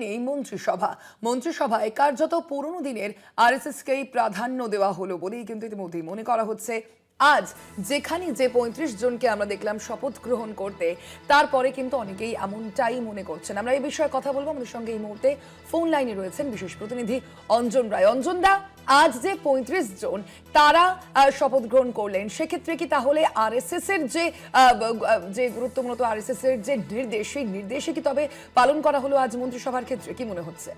এই মন্ত্রিসভায় কার্যত পুরনো দিনের আরএসএসকেই প্রাধান্য দেওয়া হলো বলেই কিন্তু ইতিমধ্যেই মনে করা হচ্ছে। আজ যেখানে যে ৩৫ জনকে আমরা দেখলাম শপথ গ্রহণ করতে, তারপরে কিন্তু অনেকেই এমনটাই মনে করছেন। আমরা এই বিষয়ে কথা বলবো। আমাদের সঙ্গে এই মুহূর্তে ফোন লাইনে রয়েছেন বিশেষ প্রতিনিধি অঞ্জন রায়। অঞ্জন দা, আজ যে ৩৫ জন তারা শপথ গ্রহণ করলেন, সেক্ষেত্রে কি তাহলে আরএসএস এর যে গুরুত্ব, মূলত আরএসএস এর যে নির্দেশ, সেই নির্দেশে কি তবে পালন করা হলো আজ মন্ত্রিসভার ক্ষেত্রে? কি মনে হচ্ছে?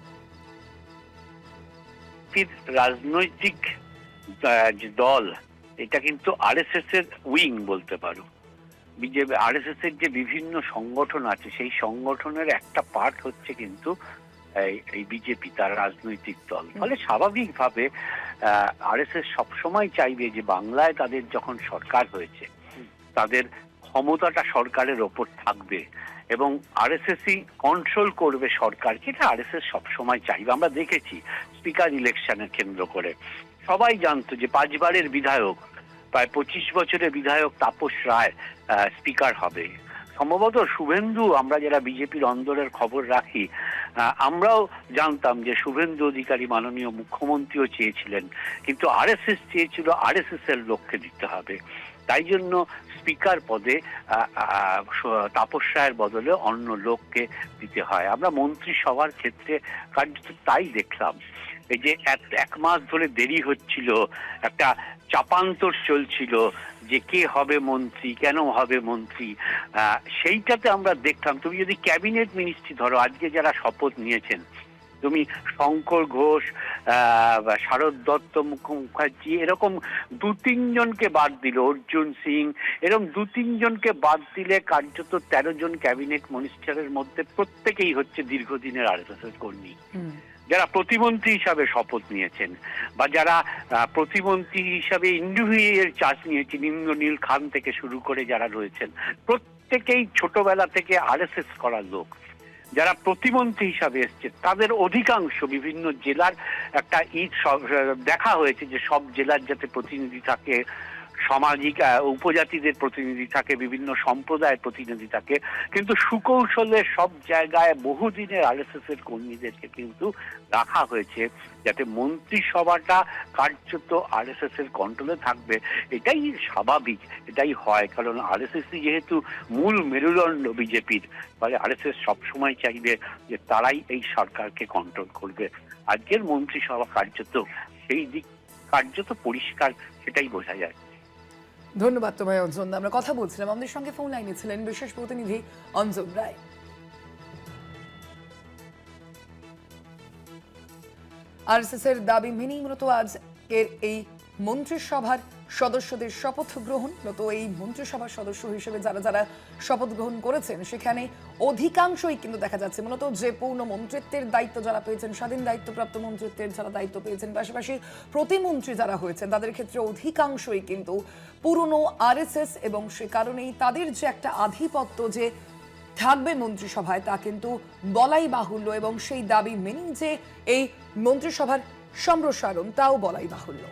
রাজনৈতিক যে দল, এটা কিন্তু আরএসএস এর উইং বলতে পারো। বিজেপি আরএসএস এর যে বিভিন্ন সংগঠন আছে, সেই সংগঠনের একটা পার্ট হচ্ছে কিন্তু এই বিজেপি, তার রাজনৈতিক দল। ফলে স্বাভাবিকভাবে আরএসএস সবসময় চাইবে যে বাংলায় তাদের যখন সরকার হয়েছে, তাদের ক্ষমতাটা সরকারের ওপর থাকবে এবং আরএসএসই কন্ট্রোল করবে সরকার, যেটা আরএসএস সবসময় চাইবে। আমরা দেখেছি স্পিকার ইলেকশনের কেন্দ্র করে সবাই জানতো যে 5 বারের বিধায়ক, প্রায় 25 বছরের বিধায়ক তাপস রায় স্পিকার হবে। সম্ভবত শুভেন্দু, আমরা যারা বিজেপির অন্দরের খবর রাখি, আমরাও জানতাম যে শুভেন্দু অধিকারী মাননীয় মুখ্যমন্ত্রীও চেয়েছিলেন, কিন্তু আরএসএস চেয়েছিল আরএসএস এর লোককে দিতে হবে। তাই জন্য স্পিকার পদে তাপস রায়ের বদলে অন্য লোককে দিতে হয়। আমরা মন্ত্রিসভার ক্ষেত্রে কার্যত তাই দেখলাম। এই যে 1 মাস ধরে দেরি হচ্ছিল, একটা চাপান্তর চলছিল যে কে হবে মন্ত্রী, কেন হবে মন্ত্রী, সেইটাতে আমরা দেখলাম। তুমি যদি ক্যাবিনেট মিনিস্ট্রি ধরো, আজকে যারা শপথ নিয়েছেন, তুমি শঙ্কর ঘোষ, শারদ দত্ত মুখার্জি, এরকম 2-3 জনকে বাদ দিল, অর্জুন সিং, এরকম 2-3 জনকে বাদ দিলে কার্যত 13 জন ক্যাবিনেট মিনিস্টারের মধ্যে প্রত্যেকেই হচ্ছে দীর্ঘদিনের আরএসএস কর্মী, যারা প্রতিমন্ত্রী হিসাবে শপথ নিয়েছেন বা যারা প্রতিমন্ত্রী হিসাবে ইন্ডিভিজুয়াল চার্জ নিয়েছেন, ইন্দ্রনীল খান থেকে শুরু করে যারা রয়েছেন, প্রত্যেকেই ছোটবেলা থেকে আরএসএস করার লোক। যারা প্রতিমন্ত্রী হিসাবে এসছে তাদের অধিকাংশ বিভিন্ন জেলার একটা দেখা হয়েছে যে সব জেলার যাতে প্রতিনিধি থাকে, সামাজিক উপজাতিদের প্রতিনিধি থাকে, বিভিন্ন সম্প্রদায়ের প্রতিনিধি থাকে, কিন্তু সুকৌশলে সব জায়গায় বহুদিনের আরএসএস এর কর্মীদেরকে কিন্তু রাখা হয়েছে, যাতে মন্ত্রিসভাটা কার্যত আরএসএস এর কন্ট্রোলে থাকবে। এটাই স্বাভাবিক, এটাই হয়, কারণ আরএসএস যেহেতু মূল মেরুদণ্ড বিজেপির, ফলে আরএসএস সবসময় চাইবে যে তারাই এই সরকারকে কন্ট্রোল করবে। আজকের মন্ত্রিসভা কার্যত সেই দিক কার্যত পরিষ্কার, সেটাই বোঝা যায়। ধন্যবাদ তোমায় অঞ্জন। আমরা কথা বলছিলাম, আমাদের সঙ্গে ফোন লাইনে ছিলেন বিশেষ প্রতিনিধি অঞ্জন রায়। আরএসএস এর দাবি মেনেই মূলত আজকের এই মন্ত্রিসভার সদস্যদের শপথ গ্রহণ। মূলত এই মন্ত্রিসভার সদস্য হিসেবে যারা যারা শপথ গ্রহণ করেছেন, সেখানে অধিকাংশই কিন্তু দেখা যাচ্ছে মূলত যে পূর্ণ মন্ত্রিত্বের দায়িত্ব যারা পেয়েছেন, স্বাধীন দায়িত্বপ্রাপ্ত মন্ত্রিত্বের যারা দায়িত্ব পেয়েছেন, পাশাপাশি প্রতিমন্ত্রী যারা হয়েছেন, তাদের ক্ষেত্রে অধিকাংশই কিন্তু পুরনো আরএসএস, এবং সে কারণেই তাদের যে একটা আধিপত্য যে থাকবে মন্ত্রিসভায়, তা কিন্তু বলাই বাহুল্য, এবং সেই দাবি মেনেই যে এই মন্ত্রিসভার সম্প্রসারণ, তাও বলাই বাহুল্য।